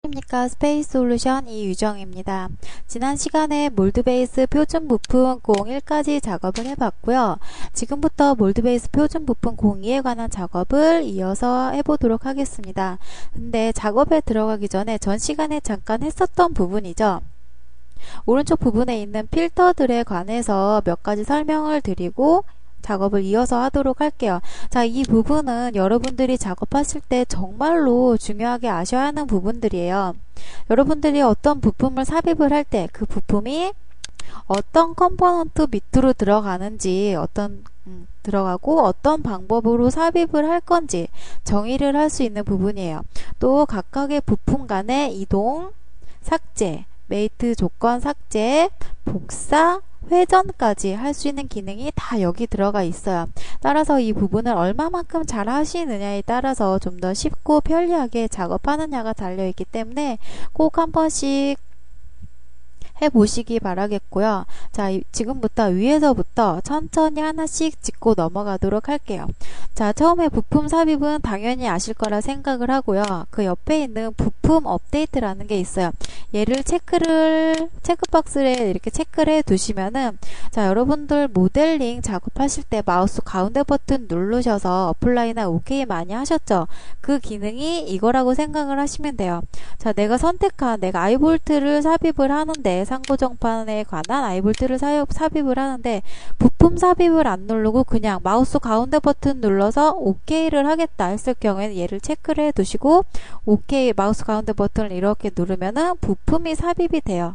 안녕하십니까. 스페이스 솔루션 이유정입니다. 지난 시간에 몰드베이스 표준 부품 01까지 작업을 해봤고요. 지금부터 몰드베이스 표준 부품 02에 관한 작업을 이어서 해보도록 하겠습니다. 근데 작업에 들어가기 전에 전 시간에 잠깐 했었던 부분이죠. 오른쪽 부분에 있는 필터들에 관해서 몇 가지 설명을 드리고 작업을 이어서 하도록 할게요. 자, 이 부분은 여러분들이 작업하실 때 정말로 중요하게 아셔야 하는 부분들이에요. 여러분들이 어떤 부품을 삽입을 할 때 그 부품이 어떤 컴포넌트 밑으로 들어가는지 들어가고 어떤 방법으로 삽입을 할 건지 정의를 할 수 있는 부분이에요. 또 각각의 부품 간의 이동, 삭제, 메이트 조건 삭제, 복사, 회전까지 할 수 있는 기능이 다 여기 들어가 있어요. 따라서 이 부분을 얼마만큼 잘 하시느냐에 따라서 좀 더 쉽고 편리하게 작업하느냐가 달려있기 때문에 꼭 한 번씩 해보시기 바라겠고요. 자, 지금부터 위에서부터 천천히 하나씩 짚고 넘어가도록 할게요. 자, 처음에 부품 삽입은 당연히 아실 거라 생각을 하고요. 그 옆에 있는 부품 업데이트라는 게 있어요. 얘를 체크박스에 이렇게 체크를 해 두시면은, 자, 여러분들 모델링 작업하실 때 마우스 가운데 버튼 누르셔서 어플라이나 OK 많이 하셨죠? 그 기능이 이거라고 생각을 하시면 돼요. 자, 내가 아이볼트를 삽입을 하는데, 상고정판에 관한 아이볼트를 삽입을 하는데 부품 삽입을 안 누르고 그냥 마우스 가운데 버튼 눌러서 OK를 하겠다 했을 경우에는 얘를 체크를 해 두시고 OK 마우스 가운데 버튼을 이렇게 누르면은 부품이 삽입이 돼요.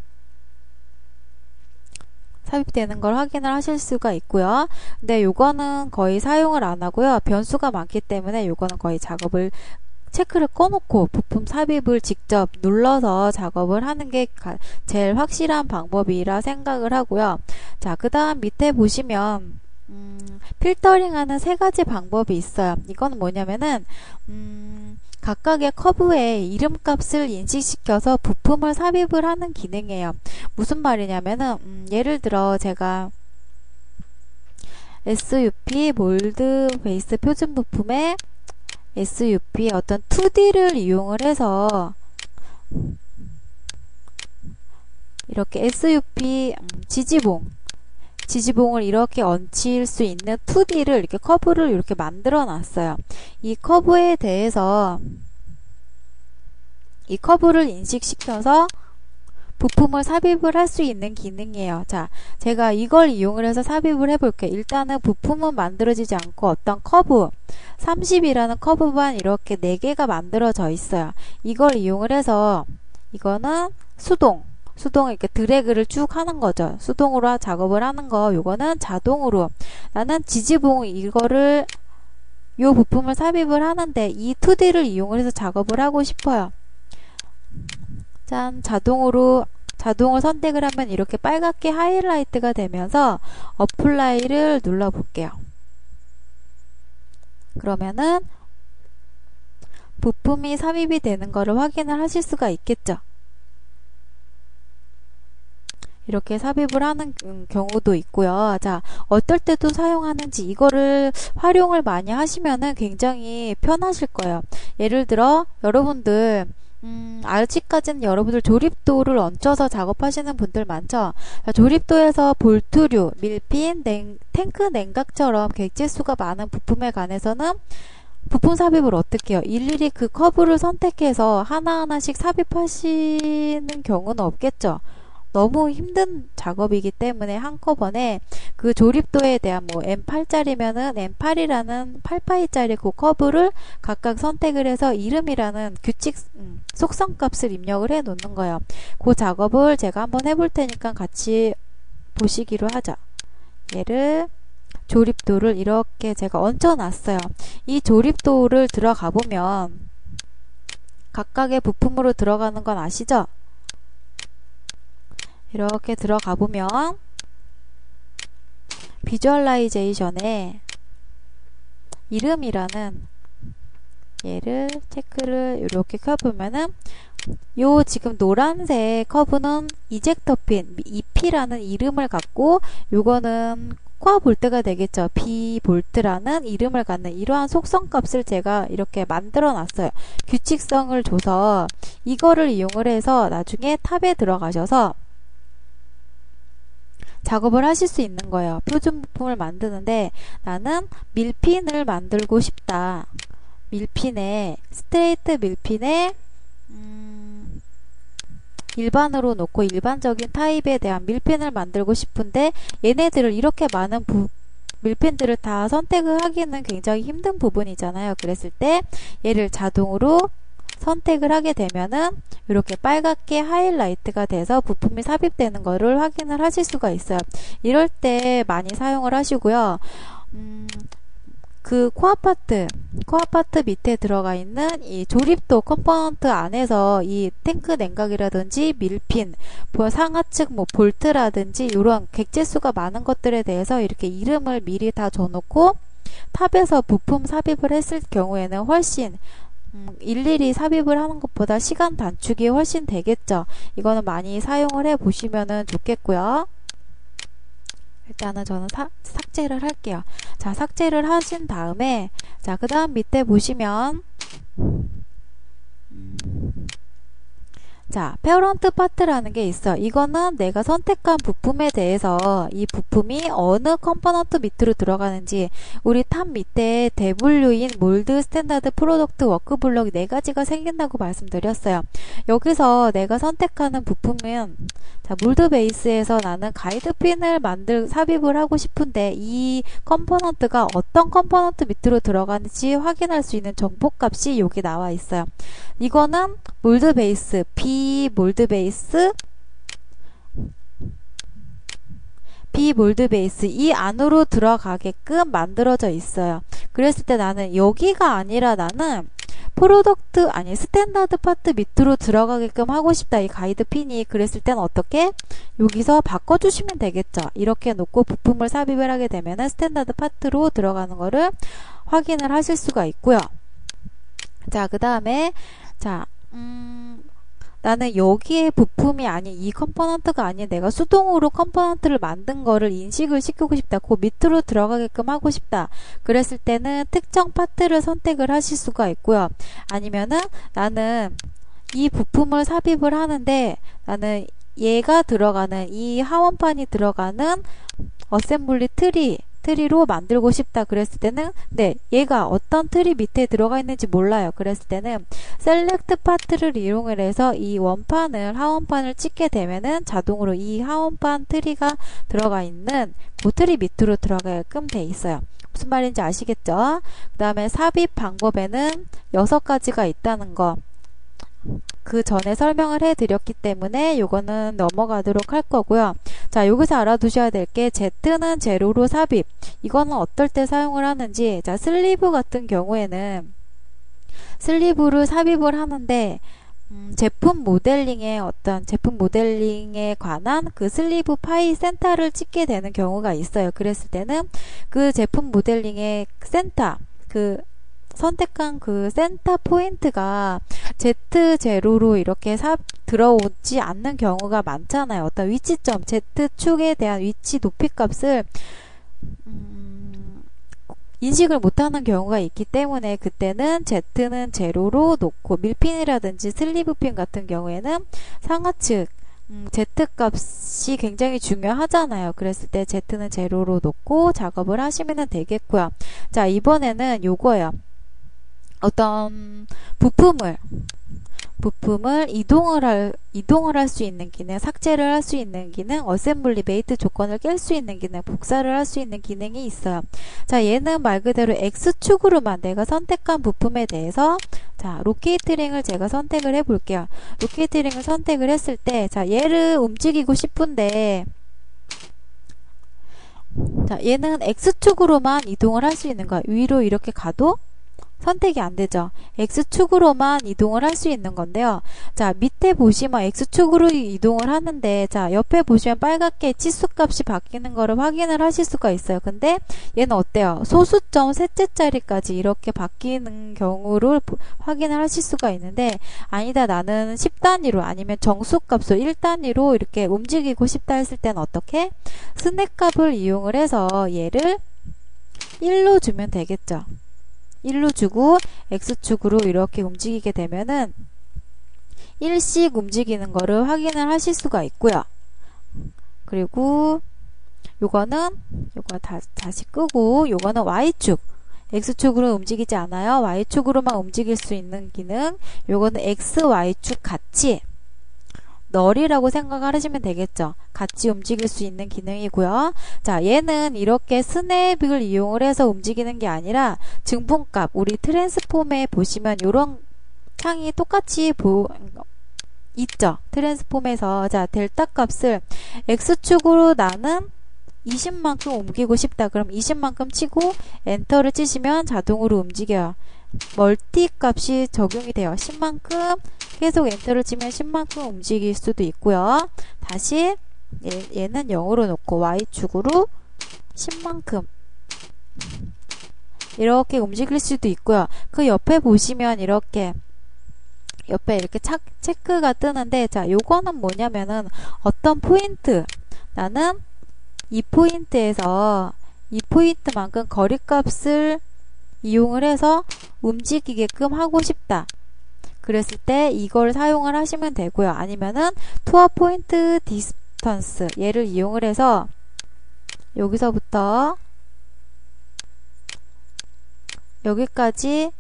삽입되는 걸 확인을 하실 수가 있고요. 근데 요거는 거의 사용을 안 하고요. 변수가 많기 때문에 요거는 거의 작업을 체크를 꺼놓고 부품 삽입을 직접 눌러서 작업을 하는 게 제일 확실한 방법이라 생각을 하고요. 자, 그 다음 밑에 보시면 필터링하는 세 가지 방법이 있어요. 이건 뭐냐면은 각각의 커브에 이름값을 인식시켜서 부품을 삽입을 하는 기능이에요. 무슨 말이냐면은 예를 들어 제가 SUP 몰드 베이스 표준 부품에 SUP 어떤 2D를 이용을 해서 이렇게 SUP 지지봉을 이렇게 얹힐 수 있는 2D를 이렇게 커브를 이렇게 만들어 놨어요. 이 커브에 대해서 이 커브를 인식시켜서 부품을 삽입을 할 수 있는 기능이에요. 자, 제가 이걸 이용을 해서 삽입을 해볼게요. 일단은 부품은 만들어지지 않고 어떤 커브 30이라는 커브만 이렇게 4개가 만들어져 있어요. 이걸 이용을 해서 이거는 수동 이렇게 드래그를 쭉 하는 거죠. 수동으로 작업을 하는 거. 요거는 자동으로 나는 지지봉 이거를 요 부품을 삽입을 하는데 이 2D를 이용을 해서 작업을 하고 싶어요. 짠, 자동을 선택을 하면 이렇게 빨갛게 하이라이트가 되면서 어플라이를 눌러 볼게요. 그러면은 부품이 삽입이 되는 거를 확인을 하실 수가 있겠죠. 이렇게 삽입을 하는 경우도 있고요. 자, 어떨 때도 사용하는지 이거를 활용을 많이 하시면은 굉장히 편하실 거예요. 예를 들어 여러분들 아직까지는 여러분들 조립도를 얹혀서 작업하시는 분들 많죠. 조립도에서 볼트류, 밀핀, 탱크 냉각처럼 객지수가 많은 부품에 관해서는 부품 삽입을 어떻게 해요? 일일이 그 커브를 선택해서 하나하나씩 삽입하시는 경우는 없겠죠. 너무 힘든 작업이기 때문에 한꺼번에 그 조립도에 대한 뭐 M8짜리면은 M8이라는 8파이짜리 그 커브를 각각 선택을 해서 이름이라는 규칙 속성값을 입력을 해 놓는 거예요. 그 작업을 제가 한번 해볼 테니까 같이 보시기로 하죠. 얘를 조립도를 이렇게 제가 얹혀 놨어요. 이 조립도를 들어가 보면 각각의 부품으로 들어가는 건 아시죠? 이렇게 들어가 보면 비주얼라이제이션에 이름이라는 얘를 체크를 이렇게 켜보면은 요 지금 노란색 커브는 이젝터 핀 EP라는 이름을 갖고 요거는 코아 볼트가 되겠죠. B 볼트라는 이름을 갖는 이러한 속성 값을 제가 이렇게 만들어 놨어요. 규칙성을 줘서 이거를 이용을 해서 나중에 탑에 들어가셔서 작업을 하실 수 있는 거예요. 표준 부품을 만드는데 나는 밀핀을 만들고 싶다. 밀핀에 스트레이트 밀핀에 일반으로 놓고 일반적인 타입에 대한 밀핀을 만들고 싶은데 얘네들을 이렇게 많은 밀핀들을 다 선택을 하기는 굉장히 힘든 부분이잖아요. 그랬을 때 얘를 자동으로 선택을 하게 되면은 이렇게 빨갛게 하이라이트가 돼서 부품이 삽입되는 거를 확인을 하실 수가 있어요. 이럴 때 많이 사용을 하시고요. 그 코어 파트 밑에 들어가 있는 이 조립도 컴포넌트 안에서 이 탱크 냉각이라든지 밀핀, 상하측 뭐 볼트라든지 이런 객체수가 많은 것들에 대해서 이렇게 이름을 미리 다 줘놓고 탑에서 부품 삽입을 했을 경우에는 훨씬 일일이 삽입을 하는 것보다 시간 단축이 훨씬 되겠죠. 이거는 많이 사용을 해 보시면 좋겠고요. 일단은 저는 삭제를 할게요. 자, 삭제를 하신 다음에 자, 그 다음 밑에 보시면 자, 페어런트 파트라는 게 있어. 이거는 내가 선택한 부품에 대해서 이 부품이 어느 컴포넌트 밑으로 들어가는지 우리 탑 밑에 대분류인 몰드, 스탠다드, 프로덕트, 워크블럭 4가지가 생긴다고 말씀드렸어요. 여기서 내가 선택하는 부품은 자, 몰드 베이스에서 나는 가이드핀을 삽입을 하고 싶은데 이 컴포넌트가 어떤 컴포넌트 밑으로 들어가는지 확인할 수 있는 정보값이 여기 나와 있어요. 이거는 몰드 베이스, B 몰드 베이스 이 안으로 들어가게끔 만들어져 있어요. 그랬을 때 나는 여기가 아니라 나는 프로덕트 아니 스탠다드 파트 밑으로 들어가게끔 하고 싶다. 이 가이드 핀이. 그랬을 땐 어떻게? 여기서 바꿔주시면 되겠죠. 이렇게 놓고 부품을 삽입을 하게 되면은 스탠다드 파트로 들어가는 거를 확인을 하실 수가 있고요. 자, 그 다음에 자 나는 여기에 부품이 아닌 이 컴포넌트가 아닌 내가 수동으로 컴포넌트를 만든 거를 인식을 시키고 싶다. 그 밑으로 들어가게끔 하고 싶다. 그랬을 때는 특정 파트를 선택을 하실 수가 있고요. 아니면은 나는 이 부품을 삽입을 하는데 나는 얘가 들어가는 이 하원판이 들어가는 어셈블리 트리로 만들고 싶다. 그랬을 때는 네, 얘가 어떤 트리 밑에 들어가 있는지 몰라요. 그랬을 때는 셀렉트 파트를 이용을 해서 이 하원판을 찍게 되면은 자동으로 이 하원판 트리가 들어가 있는 그 트리 밑으로 들어가게끔 돼 있어요. 무슨 말인지 아시겠죠? 그 다음에 삽입 방법에는 6가지가 있다는 거 그 전에 설명을 해드렸기 때문에 요거는 넘어가도록 할 거고요. 자, 여기서 알아두셔야 될 게 Z는 제로로 삽입. 이거는 어떨 때 사용을 하는지. 자, 슬리브 같은 경우에는 슬리브를 삽입을 하는데 제품 모델링에 관한 그 슬리브 파이 센터를 찍게 되는 경우가 있어요. 그랬을 때는 그 제품 모델링의 센터 선택한 그 센터 포인트가 Z0로 이렇게 들어오지 않는 경우가 많잖아요. 어떤 위치점, Z축에 대한 위치 높이 값을 인식을 못하는 경우가 있기 때문에 그때는 Z는 제로로 놓고 밀핀이라든지 슬리브핀 같은 경우에는 상하측 Z값이 굉장히 중요하잖아요. 그랬을 때 Z는 제로로 놓고 작업을 하시면 되겠고요. 자, 이번에는 요거예요. 어떤 부품을 이동을 할 수 있는 기능, 삭제를 할 수 있는 기능, 어셈블리 메이트 조건을 깰 수 있는 기능, 복사를 할 수 있는 기능이 있어요. 자, 얘는 말 그대로 X축으로만 내가 선택한 부품에 대해서 자, 로케이트링을 제가 선택을 해 볼게요. 로케이트링을 선택을 했을 때 자, 얘를 움직이고 싶은데 자, 얘는 X축으로만 이동을 할 수 있는 거야. 위로 이렇게 가도 선택이 안 되죠. X축으로만 이동을 할 수 있는 건데요. 자, 밑에 보시면 X축으로 이동을 하는데, 자, 옆에 보시면 빨갛게 치수값이 바뀌는 거를 확인을 하실 수가 있어요. 근데 얘는 어때요? 소수점 셋째 자리까지 이렇게 바뀌는 경우를 확인을 하실 수가 있는데, 아니다, 나는 10단위로 아니면 정수값으로 1단위로 이렇게 움직이고 싶다 했을 때는 어떻게? 스냅 값을 이용을 해서 얘를 1로 주면 되겠죠. 1로 주고 X축으로 이렇게 움직이게 되면은 1씩 움직이는 거를 확인을 하실 수가 있고요. 그리고 요거 다시 끄고 요거는 Y축. X축으로 움직이지 않아요. Y축으로만 움직일 수 있는 기능. 요거는 X, Y축 같이 널이라고 생각을 하시면 되겠죠. 같이 움직일 수 있는 기능이고요. 자, 얘는 이렇게 스냅을 이용을 해서 움직이는 게 아니라 증분값, 우리 트랜스폼에 보시면 이런 창이 똑같이 있죠. 트랜스폼에서 자, 델타 값을 X축으로 나는 20만큼 옮기고 싶다. 그럼 20만큼 치고 엔터를 치시면 자동으로 움직여요. 멀티 값이 적용이 돼요. 10만큼 계속 엔터를 치면 10만큼 움직일 수도 있고요. 다시 얘는 0으로 놓고 Y축으로 10만큼 이렇게 움직일 수도 있고요. 그 옆에 보시면 이렇게 옆에 이렇게 체크가 뜨는데, 자, 요거는 뭐냐면은 어떤 포인트, 나는 이 포인트에서 이 포인트만큼 거리값을 이용을 해서 움직이게끔 하고 싶다. 그랬을 때 이걸 사용을 하시면 되고요. 아니면은 투어 포인트 디스턴스, 얘를 이용을 해서 여기서부터 여기까지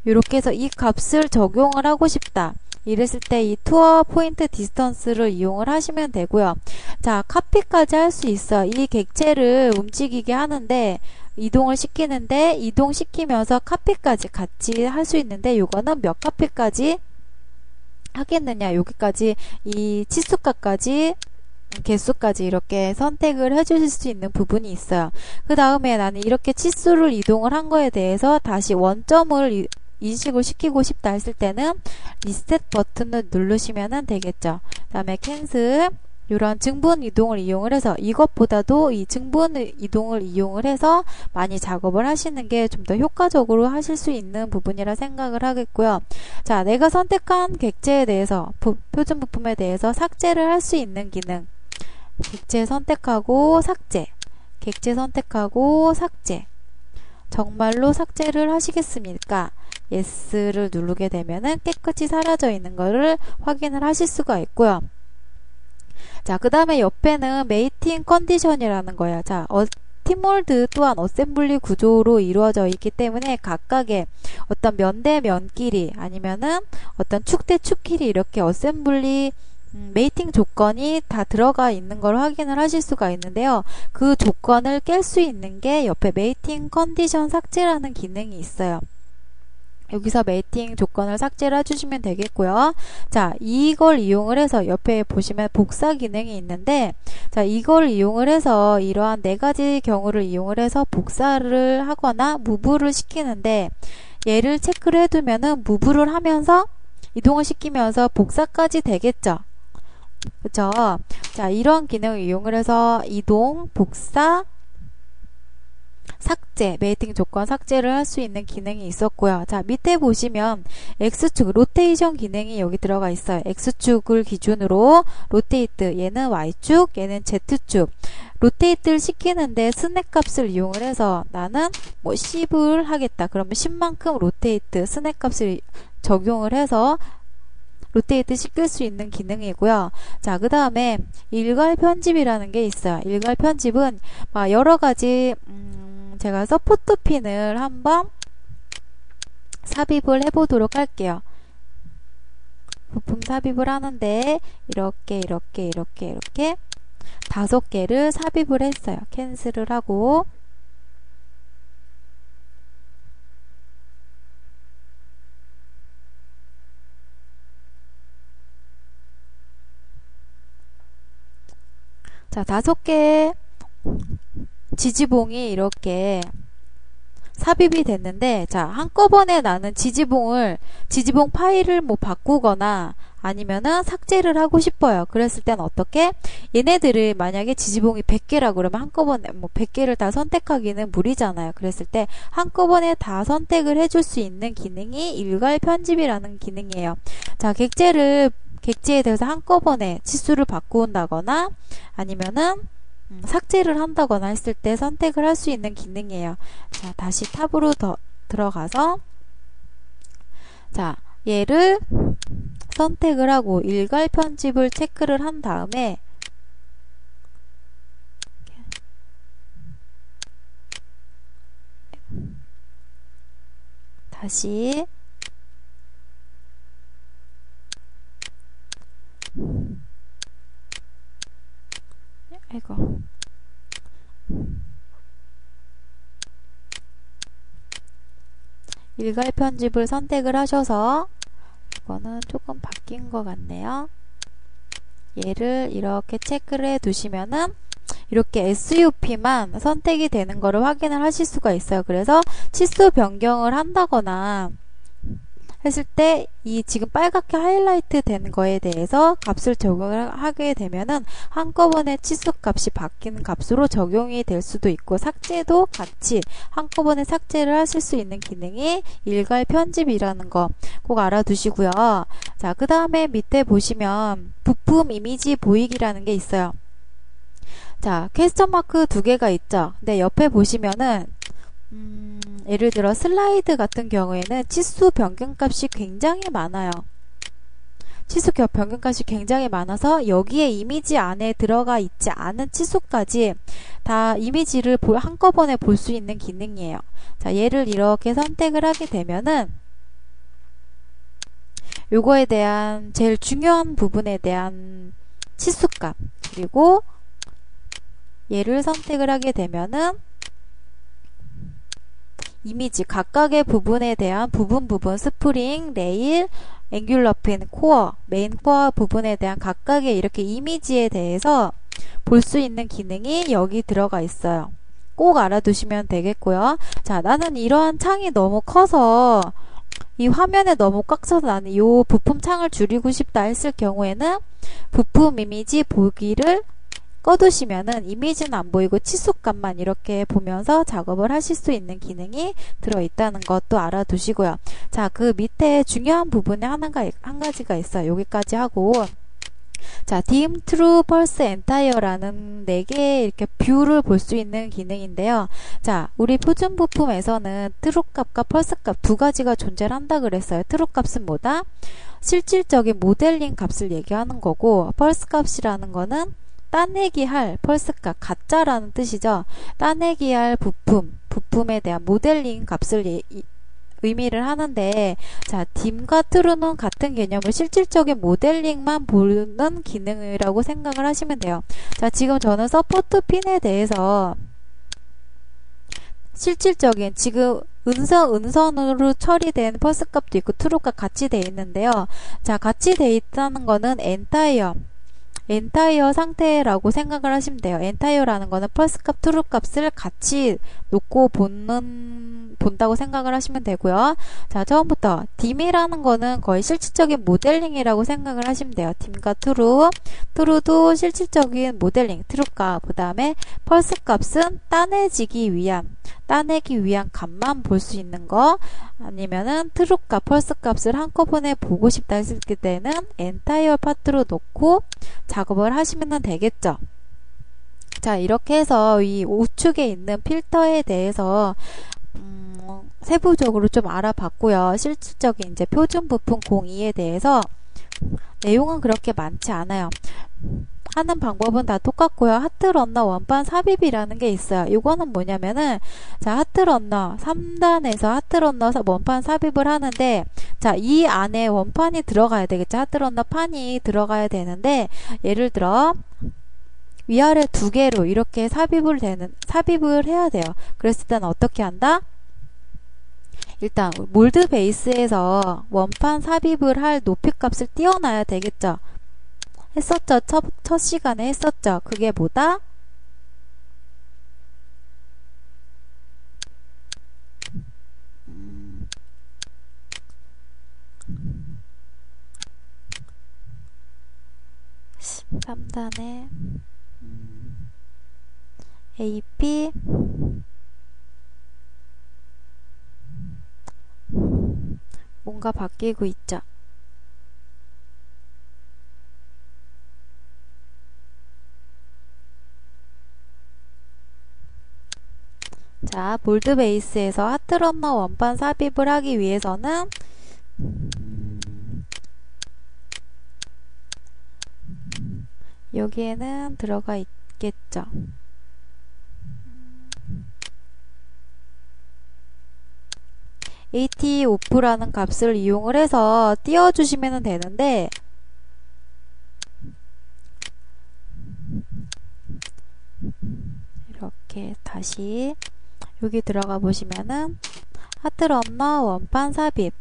이렇게 해서 이 값을 적용을 하고 싶다. 이랬을 때 이 투어 포인트 디스턴스를 이용을 하시면 되고요. 자, 카피까지 할 수 있어. 이 객체를 움직이게 하는데 이동을 시키는데 이동시키면서 카피까지 같이 할 수 있는데 요거는 몇 카피까지 하겠느냐. 여기까지 이 치수값까지 개수까지 이렇게 선택을 해주실 수 있는 부분이 있어요. 그 다음에 나는 이렇게 치수를 이동을 한 거에 대해서 다시 원점을 인식을 시키고 싶다 했을 때는 리셋 버튼을 누르시면 되겠죠. 그 다음에 캔슬, 이런 증분 이동을 이용을 해서 이것보다도 이 증분 이동을 이용을 해서 많이 작업을 하시는 게 좀 더 효과적으로 하실 수 있는 부분이라 생각을 하겠고요. 자, 내가 선택한 객체에 대해서 표준 부품에 대해서 삭제를 할 수 있는 기능, 객체 선택하고 삭제, 객체 선택하고 삭제. 정말로 삭제를 하시겠습니까? Yes를 누르게 되면은 깨끗이 사라져 있는 거를 확인을 하실 수가 있고요. 자, 그 다음에 옆에는 메이팅 컨디션이라는 거예요. 자, 티몰드 또한 어셈블리 구조로 이루어져 있기 때문에 각각의 어떤 면 대 면끼리 아니면은 어떤 축 대 축끼리 이렇게 어셈블리 메이팅 조건이 다 들어가 있는 걸 확인을 하실 수가 있는데요. 그 조건을 깰 수 있는 게 옆에 메이팅 컨디션 삭제라는 기능이 있어요. 여기서 메이팅 조건을 삭제를 해주시면 되겠고요. 자, 이걸 이용을 해서 옆에 보시면 복사 기능이 있는데, 자, 이걸 이용을 해서 이러한 네 가지 경우를 이용을 해서 복사를 하거나 무브를 시키는데, 얘를 체크를 해두면은 무브를 하면서 이동을 시키면서 복사까지 되겠죠. 그쵸? 자, 이런 기능을 이용을 해서 이동, 복사, 삭제, 메이팅 조건 삭제를 할 수 있는 기능이 있었고요. 자, 밑에 보시면 X축, 로테이션 기능이 여기 들어가 있어요. X축을 기준으로 로테이트, 얘는 Y축, 얘는 Z축. 로테이트를 시키는데 스냅 값을 이용을 해서 나는 뭐 10을 하겠다. 그러면 10만큼 로테이트, 스냅 값을 적용을 해서 로테이트 시킬 수 있는 기능이고요. 자, 그 다음에 일괄 편집이라는 게 있어요. 일괄 편집은 여러 가지 제가 서포트 핀을 한번 삽입을 해보도록 할게요. 부품 삽입을 하는데 이렇게 5개를 삽입을 했어요. 캔슬을 하고 자, 5개 지지봉이 이렇게 삽입이 됐는데, 자, 한꺼번에 나는 지지봉 파일을 뭐 바꾸거나 아니면은 삭제를 하고 싶어요. 그랬을 땐 어떻게? 얘네들을 만약에 지지봉이 100개라 그러면 한꺼번에 뭐 100개를 다 선택하기는 무리잖아요. 그랬을 때 한꺼번에 다 선택을 해줄 수 있는 기능이 일괄 편집이라는 기능이에요. 자, 객지에 대해서 한꺼번에 치수를 바꾼다거나 아니면은 삭제를 한다거나 했을 때 선택을 할 수 있는 기능이에요. 자, 다시 탑으로 들어가서, 자, 얘를 선택을 하고 일괄 편집을 체크를 한 다음에 다시 아이고, 일괄 편집을 선택을 하셔서, 이거는 조금 바뀐 것 같네요. 얘를 이렇게 체크를 해 두시면은 이렇게 SUP만 선택이 되는 거를 확인을 하실 수가 있어요. 그래서 치수 변경을 한다거나 했을 때 이 지금 빨갛게 하이라이트 된 거에 대해서 값을 적용을 하게 되면은 한꺼번에 치수 값이 바뀌는 값으로 적용이 될 수도 있고, 삭제도 같이 한꺼번에 삭제를 하실 수 있는 기능이 일괄 편집이라는 거 꼭 알아두시고요. 자, 그 다음에 밑에 보시면 부품 이미지 보이기라는 게 있어요. 자, 퀘스천 마크 2개가 있죠. 근데 옆에 보시면은 예를 들어 슬라이드 같은 경우에는 치수 변경값이 굉장히 많아요. 치수 변경값이 굉장히 많아서 여기에 이미지 안에 들어가 있지 않은 치수까지 다 이미지를 한꺼번에 볼 수 있는 기능이에요. 자, 얘를 이렇게 선택을 하게 되면은 요거에 대한 제일 중요한 부분에 대한 치수값, 그리고 얘를 선택을 하게 되면은 이미지 각각의 부분에 대한 부분 스프링, 레일, 앵귤러 핀, 코어, 메인 코어 부분에 대한 각각의 이렇게 이미지에 대해서 볼 수 있는 기능이 여기 들어가 있어요. 꼭 알아두시면 되겠고요. 자, 나는 이러한 창이 너무 커서 이 화면에 너무 꽉 차서 나는 이 부품 창을 줄이고 싶다 했을 경우에는 부품 이미지 보기를 꺼두시면은 이미지는 안 보이고 치수값만 이렇게 보면서 작업을 하실 수 있는 기능이 들어있다는 것도 알아두시고요. 자, 그 밑에 중요한 부분에 한 가지가 있어요. 여기까지 하고, 자, dim, true, pulse, entire라는 4개의 이렇게 뷰를 볼 수 있는 기능인데요. 자, 우리 표준 부품에서는 true 값과 pulse 값 두 가지가 존재를 한다 그랬어요. true 값은 뭐다? 실질적인 모델링 값을 얘기하는 거고, pulse 값이라는 거는 따내기 할 펄스 값, 가짜라는 뜻이죠. 따내기 할 부품에 대한 모델링 값을 의미를 하는데, 자, dim과 true는 같은 개념을 실질적인 모델링만 보는 기능이라고 생각을 하시면 돼요. 자, 지금 저는 서포트 핀에 대해서 실질적인 지금 은선으로 처리된 펄스 값도 있고 트루 값 같이 돼 있는데요. 자, 같이 돼 있다는 거는 엔타이어 상태라고 생각을 하시면 돼요. 엔타이어라는 거는 펄스 값, 트루 값을 같이 놓고 본다고 생각을 하시면 되고요. 자, 처음부터 dim이라는 거는 거의 실질적인 모델링이라고 생각을 하시면 돼요. dim과 true도 실질적인 모델링, 트루 값, 그 다음에 펄스 값은 따내기 위한 값만 볼 수 있는 거, 아니면은 트루 값, 펄스 값을 한꺼번에 보고 싶다 했을 때는 엔타이어 파트로 놓고 작업을 하시면 되겠죠. 자, 이렇게 해서 이 우측에 있는 필터에 대해서 세부적으로 좀 알아봤고요. 실질적인 이제 표준 부품 02에 대해서 내용은 그렇게 많지 않아요. 하는 방법은 다 똑같고요. 하트런너 원판 삽입이라는 게 있어요. 이거는 뭐냐면은, 자, 하트런너 3단에서 하트런너 원판 삽입을 하는데, 자, 이 안에 원판이 들어가야 되겠죠. 하트런너 판이 들어가야 되는데, 예를 들어 위아래 2개로 이렇게 삽입을 해야 돼요. 그랬을 때는 어떻게 한다? 일단 몰드 베이스에서 원판 삽입을 할 높이 값을 띄워놔야 되겠죠. 했었죠. 첫 시간에 했었죠. 그게 뭐다? 3단에 AP 뭔가 바뀌고 있죠. 자, 몰드 베이스에서 하트 런너 원판 삽입을 하기 위해서는 여기에는 들어가 있겠죠. AT 오프라는 값을 이용을 해서 띄워주시면 되는데, 이렇게 다시 여기 들어가 보시면은 하트 런너 원판 삽입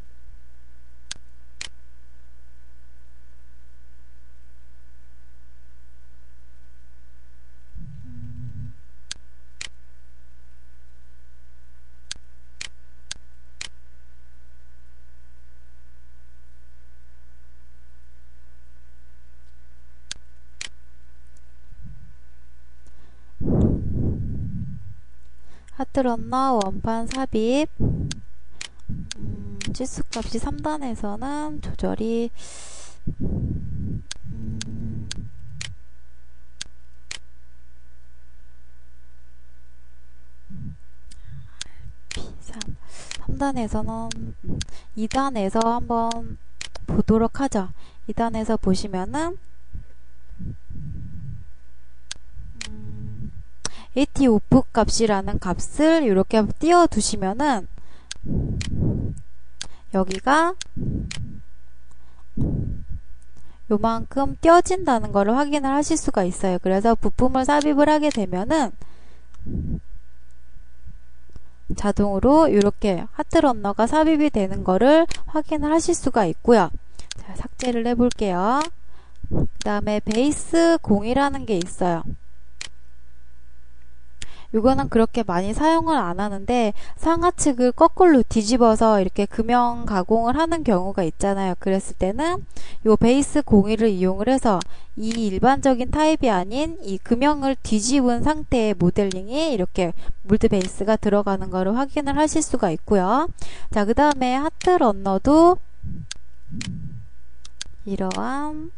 하트 런너 원판 삽입 치수값이 3단에서는 조절이 P3 3단에서는 2단에서 한번 보도록 하죠. 2단에서 보시면은 AT 오프 값이라는 값을 이렇게 띄워 두시면은 여기가 요만큼 띄어진다는 것을 확인을 하실 수가 있어요. 그래서 부품을 삽입을 하게 되면은 자동으로 이렇게 하트 런너가 삽입이 되는 것을 확인을 하실 수가 있고요. 자, 삭제를 해볼게요. 그 다음에 베이스 0이라는 게 있어요. 이거는 그렇게 많이 사용을 안 하는데 상하측을 거꾸로 뒤집어서 이렇게 금형 가공을 하는 경우가 있잖아요. 그랬을 때는 이 베이스 01을 이용을 해서 이 일반적인 타입이 아닌 이 금형을 뒤집은 상태의 모델링이 이렇게 몰드 베이스가 들어가는 거를 확인을 하실 수가 있고요. 자, 그 다음에 하트 런너도 이러한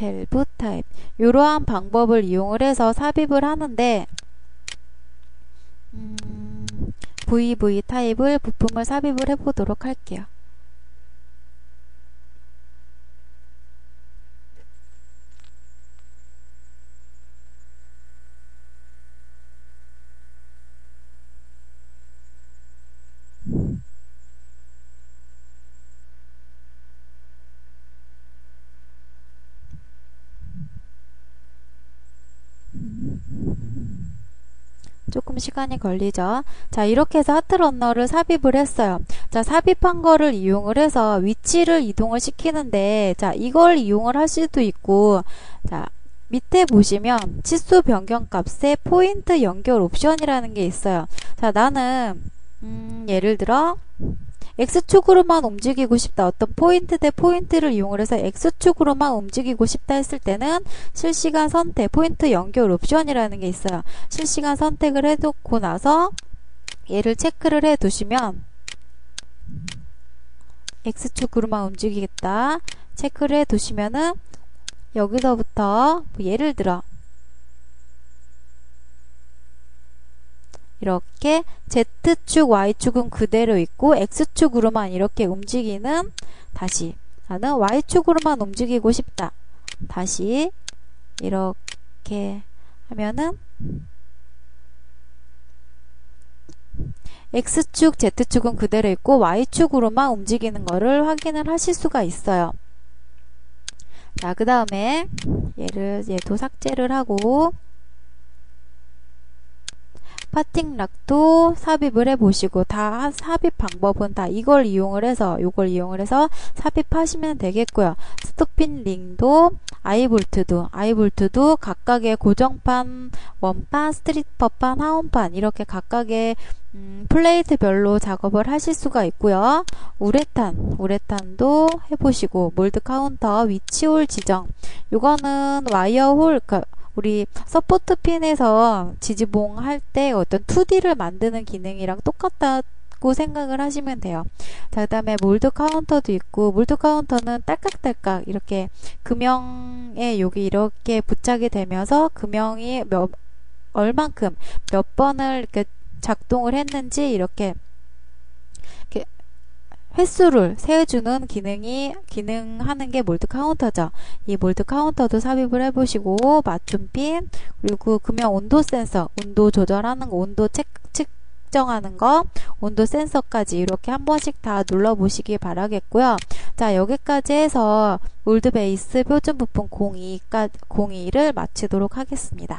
밸브 타입 이러한 방법을 이용을 해서 삽입을 하는데 VV 타입을 부품을 삽입을 해보도록 할게요. 조금 시간이 걸리죠. 자, 이렇게 해서 하트 런너를 삽입을 했어요. 자, 삽입한 거를 이용을 해서 위치를 이동을 시키는데, 자, 이걸 이용을 할 수도 있고, 자, 밑에 보시면 치수 변경 값에 포인트 연결 옵션이라는 게 있어요. 자, 나는 예를 들어 X축으로만 움직이고 싶다. 어떤 포인트 대 포인트를 이용을 해서 X축으로만 움직이고 싶다 했을 때는 실시간 선택, 포인트 연결 옵션이라는 게 있어요. 실시간 선택을 해두고 나서 얘를 체크를 해 두시면 X축으로만 움직이겠다. 체크를 해 두시면은 여기서부터 예를 들어 이렇게 Z축, Y축은 그대로 있고 X축으로만 이렇게 움직이는 다시 나는 Y축으로만 움직이고 싶다. 다시 이렇게 하면은 X축, Z축은 그대로 있고 Y축으로만 움직이는 거를 확인을 하실 수가 있어요. 자, 그 다음에 얘도 삭제를 하고 파팅락도 삽입을 해보시고, 다 삽입 방법은 다 요걸 이용을 해서 삽입하시면 되겠고요. 스토핀 링도 아이볼트도 각각의 고정판, 원판, 스트리퍼판, 하원판 이렇게 각각의 플레이트별로 작업을 하실 수가 있고요. 우레탄도 해보시고, 몰드 카운터, 위치 홀 지정, 요거는 와이어 홀, 우리 서포트 핀에서 지지봉 할 때 어떤 2D를 만드는 기능이랑 똑같다고 생각을 하시면 돼요. 자, 그 다음에 몰드 카운터도 있고, 몰드 카운터는 딸깍딸깍 이렇게 금형에 여기 이렇게 부착이 되면서 금형이 얼만큼 몇 번을 이렇게 작동을 했는지 이렇게 횟수를 세어주는 기능하는 게 몰드 카운터죠. 이 몰드 카운터도 삽입을 해보시고, 맞춤핀, 그리고 금형 온도 센서, 온도 조절하는 거, 온도 측정하는 거, 온도 센서까지 이렇게 한 번씩 다 눌러보시기 바라겠고요. 자, 여기까지 해서 몰드 베이스 표준 부품 02를 마치도록 하겠습니다.